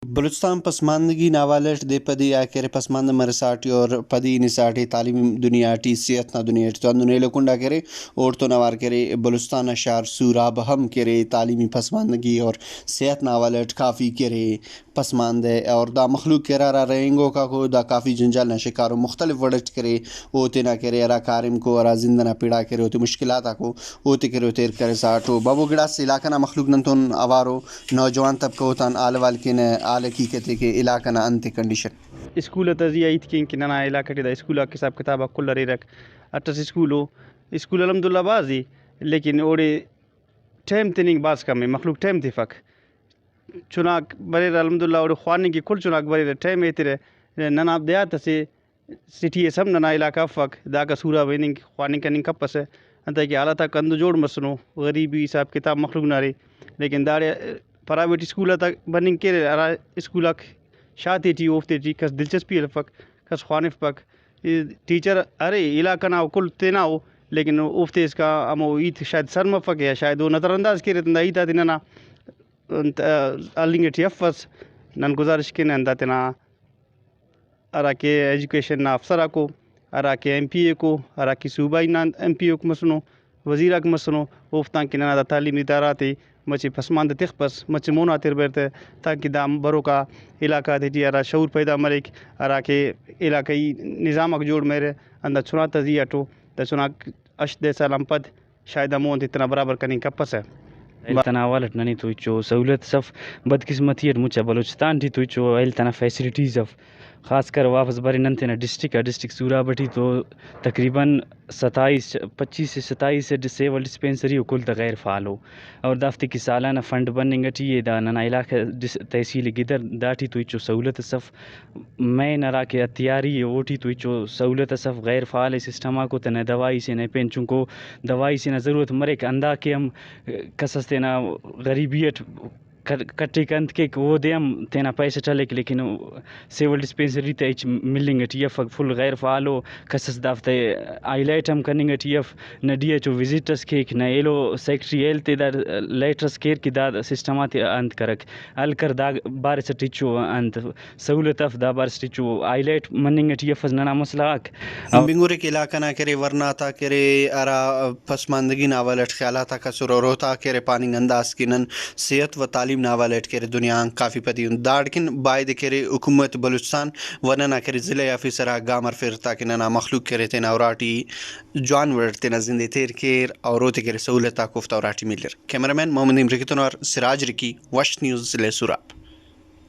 بلوچستان پسماندگی ناوالٹ دے پدی آکر پسماند مرساٹی اور پدی نساٹی تعلیمی دنیاٹی صحت نا دنیاٹی تو اندنے لکنڈا کرے اور تو نوار کرے بلوچستان شہر سوراب ہم کرے تعلیمی پسماندگی اور صحت ناوالٹ کافی کرے پسماند ہے اور دا مخلوق کرا را رہنگو کا کو دا کافی جنجال نہ شکارو مختلف وڑٹ کرے اوتے نہ کرے ارا کارم کو ارا زندہ نہ پیڑا کرے اوتے مشکلات کو اوتے کرے تیر کرے ساٹو بابو گڑا سے علاقہ نا مخلوق ننتون اوارو نوجوان طبقہ ہوتان آل وال کے آل حقیقت کے علاقہ نا انت کنڈیشن اسکول تزیا ایت کہ ننا علاقہ دا اسکول حساب کتاب کل رے رکھ اٹس اسکول الحمدللہ بازی لیکن اوڑے ٹائم تنگ باز کم مخلوق ٹائم تھی فک چناک برے الحمدللہ اوڑے خوانی کی کل چناک برے ٹائم ایترے ننا دیات سے سٹی سم ننا علاقہ فک دا کا سورا ویننگ خوانی کننگ کپس ہے انتا کہ حالات کندو جوڑ مسنو غریبی حساب کتاب مخلوق نارے لیکن داڑے پرائیویٹ اسکول تک بننگ کے اسکول شاتی ٹی اوفتے ٹی کس دلچسپی الفک کس خوانف پک ٹیچر ارے علاقہ نا کل تینا ہو لیکن اوفتے اس کا امو ایت شاید سر مفک یا شاید وہ نظر انداز کرے تندا ایتا تینا النگ ٹی افس نن گزارش کے نندا تینا ارا کے ایجوکیشن نا افسرہ کو ارا کے ایم پی اے کو ارا کی صوبائی نا ایم پی اے کو مسنو وزیرہ کو مسنو اوفتان کے ننا دا تعلیمی اداراتے مچے پسماند تخ پس مچے مونا تیر بیرتے تاکہ دا برو کا علاقہ تی ارا شعور پیدا ملک ارا کے علاقائی نظامک جوڑ میرے اندر چنا تزیاٹو دا چنا اش دے سالم پد شاید امون اتنا برابر کنی کپس ہے تناولت ننی تو چو سہولت صف بدقسمتی مچا بلوچستان ٹی تو چو ایل تنا فیسلٹیز اف خاص کر واپس بری ننتنا ڈسٹرکٹ سوراب ٹی تو تقریباً 25 سے 27 سیول ڈسپینسری کل غیر فعال ہو اور دافتے کی سالانہ فنڈ بننگ ٹی یہ دا ننا علاقہ تحصیل گدر داٹی تو چو سہولت صف میں نرا کے اتیاری اوٹی تو چو سہولت صف غیر فعال سسٹما کو تنا دوائی سے نہ پین چونکو دوائی سے نہ ضرورت مرے کہ اندا کے ہم کسس تینا غریبیت کٹی کنت کے وہ دے ہم تینا پیسہ چلے لیکن سیول ڈسپینسری تے ملنگ ٹی ایف فل غیر فعال ہو کسس دافتے آئی لائٹ ہم کننگ ٹی ایف نہ ڈی ایچ او وزٹرس کے نہ ایلو سیکٹری ایل تے دا لیٹرس کیر کی دا سسٹمات انت کرک ال کر دا بار سٹیچو انت سہولت اف دا بار سٹیچو آئی لائٹ مننگ ٹی ایف ننا مسئلہ بنگورے کے علاقہ نہ کرے ورنہ تا کرے ارا پسماندگی ناولٹ خیالات کا سر روتا کرے پانی انداز کنن صحت و تعلیم ناولٹ کرے دنیا کافی پدیون داڑکن باید کرے حکومت بلوچستان وننا کرے ضلع آفیسرا گامر پھر تاکہ ننا مخلوق کرے تینا اوراٹی جانور تینا زندے تیر کیر اور روتے کرے سہولت کوفتا اوراٹی ملر کیمرامین محمد امرکتن اور سراج رکی وش نیوز ضلع سوراب.